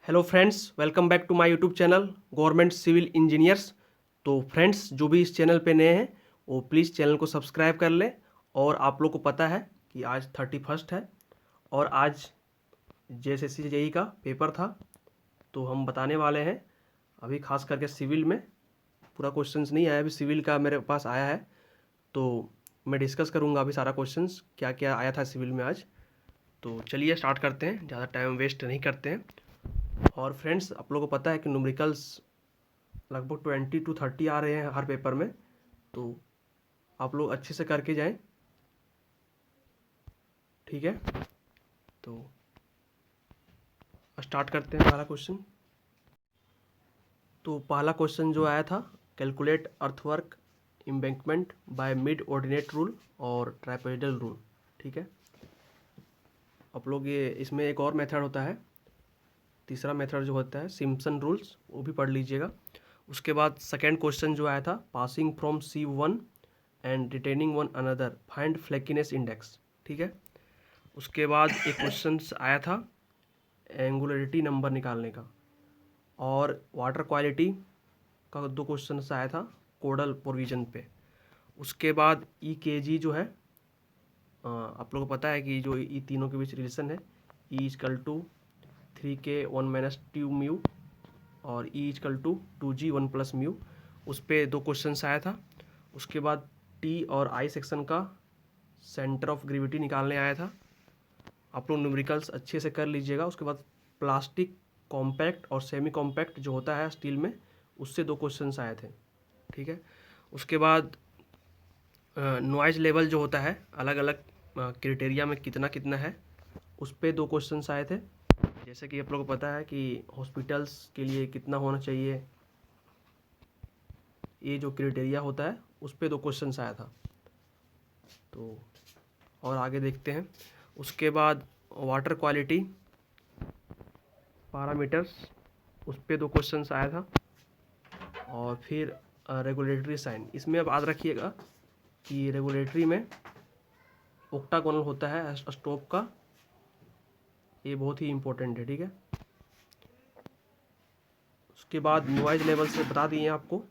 Hello friends, welcome back to my YouTube channel government civil engineers. तो friends, जो भी इस चैनल पे नए हैं वो प्लीज़ चैनल को सब्सक्राइब कर लें। और आप लोग को पता है कि आज 31 है और आज जेएसएससी जेई का पेपर था। तो हम बताने वाले हैं अभी खास करके सिविल में। पूरा क्वेश्चंस नहीं आया, अभी सिविल का मेरे पास आया है। तो मैं डिस्कस करूँगा अभी सारा क्वेश्चंस क्या क्या आया था सिविल में आज। तो चलिए स्टार्ट करते हैं, ज़्यादा टाइम वेस्ट नहीं करते हैं। और फ्रेंड्स, आप लोगों को पता है कि न्यूमेरिकल्स लगभग 20 to 30 आ रहे हैं हर पेपर में। तो आप लोग अच्छे से करके जाएं, ठीक है। तो स्टार्ट करते हैं पहला क्वेश्चन। तो पहला क्वेश्चन जो आया था, calculate earthwork embankment by mid ordinate rule और ट्रापेजोइडल रूल, ठीक है। आप लोग ये इसमें एक और मेथड होता है, तीसरा मेथड जो होता है सिम्पसन रूल्स, वो भी पढ़ लीजिएगा। उसके बाद सेकेंड क्वेश्चन जो आया था, passing from C1 and retaining one another find flakiness index, ठीक है। उसके बाद एक क्वेश्चन आया था एंगुलरिटी नंबर निकालने का। और वाटर क्वालिटी का दो क्वेश्चन आया था कोडल प्रोविजन पे। उसके बाद EKG जो है, आप लोगों को पता है कि जो ये तीनों के बीच रिलेशन है, E=3K1 - 2 म्यू और E=2G1 + म्यू, उस पर दो क्वेश्चन आया था। उसके बाद T और I सेक्शन का सेंटर ऑफ ग्रेविटी निकालने आया था। आप लोग न्यूमेरिकल्स अच्छे से कर लीजिएगा। उसके बाद प्लास्टिक कॉम्पैक्ट और सेमी कॉम्पैक्ट जो होता है स्टील में, उससे दो क्वेश्चंस आए थे, ठीक है। उसके बाद नॉइज लेवल जो होता है, अलग अलग क्राइटेरिया में कितना कितना है, उस पर दो क्वेश्चंस आए थे। जैसे कि आप लोगों को पता है कि हॉस्पिटल्स के लिए कितना होना चाहिए, ये जो क्राइटेरिया होता है उस पर दो क्वेश्चंस आया था। तो और आगे देखते हैं। उसके बाद वाटर क्वालिटी पैरामीटर्स, उस पर दो क्वेश्चंस आया था। और फिर रेगुलेटरी साइन, इसमें अब याद रखिएगा कि रेगुलेटरी में ओक्टागोनल होता है स्टोप का, ये बहुत ही इम्पोर्टेंट है, ठीक है। उसके बाद नॉइज लेवल से बता दिए आपको,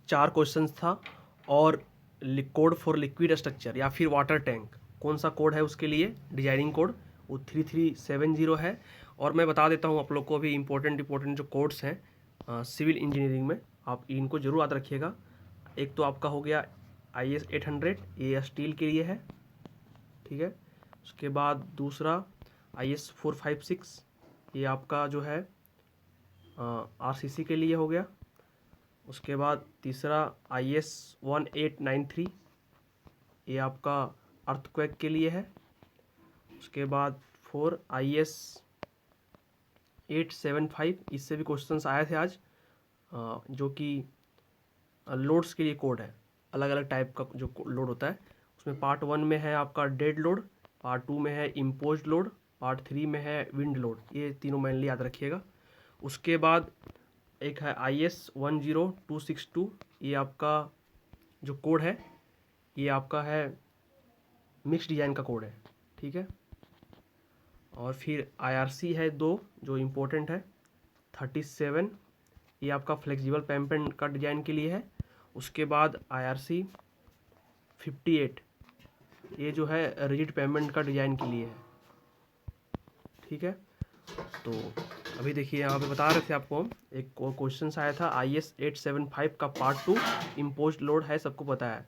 4 क्वेश्चंस था। और कोड फॉर लिक्विड स्ट्रक्चर या फिर वाटर टैंक, कौन सा कोड है उसके लिए, डिजाइनिंग कोड वो 3370 है। और मैं बता देता हूँ आप लोग को भी इम्पोर्टेंट जो कोड्स हैं सिविल इंजीनियरिंग में, आप इनको जरूर याद रखिएगा। एक तो आपका हो गया IS 800, ये स्टील के लिए है, ठीक है। उसके बाद दूसरा IS 456, ये आपका जो है RCC के लिए हो गया। उसके बाद तीसरा IS 1893, ये आपका अर्थक्वेक के लिए है। उसके बाद 4 IS 875, इससे भी क्वेश्चंस आए थे आज, जो कि लोड्स के लिए कोड है, अलग अलग टाइप का जो लोड होता है। उसमें पार्ट 1 में है आपका डेड लोड, पार्ट 2 में है इम्पोज्ड लोड, पार्ट 3 में है विंड लोड, ये तीनों मेनली याद रखिएगा। उसके बाद एक है IS 10262, ये आपका जो कोड है, ये आपका है मिक्स डिज़ाइन का कोड है, ठीक है। और फिर IRC है दो जो इम्पोर्टेंट है, 37, ये आपका फ्लेक्सिबल पेमेंट का डिज़ाइन के लिए है। उसके बाद IRC 58, ये जो है रिजिड पेमेंट का डिज़ाइन के लिए है, ठीक है। तो अभी देखिए यहाँ पे बता रहे थे आपको हम, एक क्वेश्चन आया था IS 875 का पार्ट 2 इम्पोज्ड लोड है, सबको पता है।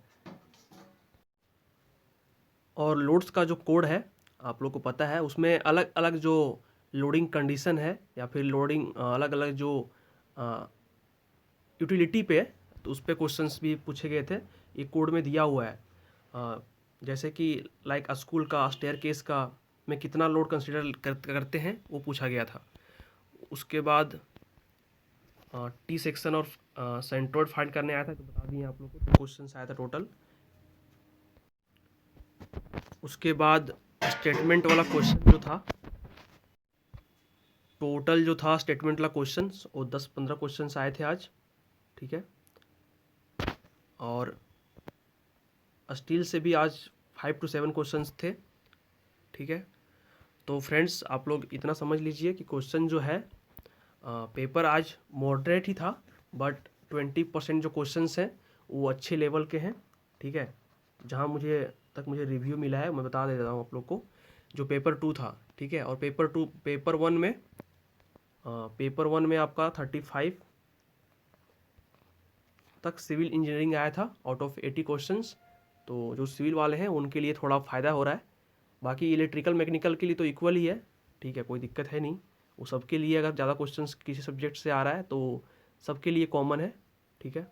और लोड्स का जो कोड है आप लोग को पता है, उसमें अलग अलग जो लोडिंग कंडीशन है या फिर लोडिंग अलग अलग जो यूटिलिटी पे, तो उस पर क्वेश्चंस भी पूछे गए थे, ये कोड में दिया हुआ है। जैसे कि लाइक स्कूल का स्टेयर केस का में कितना लोड कंसिडर करते हैं, वो पूछा गया था। उसके बाद T सेक्शन और सेंट्रोइड फाइंड करने आया था, तो बता दिए आप लोग को, तो क्वेश्चन आया था टोटल। उसके बाद स्टेटमेंट वाला क्वेश्चन जो था, टोटल जो था स्टेटमेंट वाला क्वेश्चन, वो 10-15 क्वेश्चन आए थे आज, ठीक है। और स्टील से भी आज 5 to 7 क्वेश्चंस थे, ठीक है। तो फ्रेंड्स आप लोग इतना समझ लीजिए कि क्वेश्चन जो है पेपर आज मॉडरेट ही था, बट 20% जो क्वेश्चंस हैं वो अच्छे लेवल के हैं। ठीक है, जहाँ मुझे रिव्यू मिला है मैं बता देता हूँ आप लोग को। जो पेपर 2 था, ठीक है, और पेपर वन में आपका 35 तक सिविल इंजीनियरिंग आया था आउट ऑफ 80 क्वेश्चंस। तो जो सिविल वाले हैं उनके लिए थोड़ा फ़ायदा हो रहा है। बाकी इलेक्ट्रिकल मैकेनिकल के लिए तो इक्वल ही है, ठीक है, कोई दिक्कत है नहीं। वो सबके लिए अगर ज़्यादा क्वेश्चंस किसी सब्जेक्ट से आ रहा है तो सबके लिए कॉमन है, ठीक है।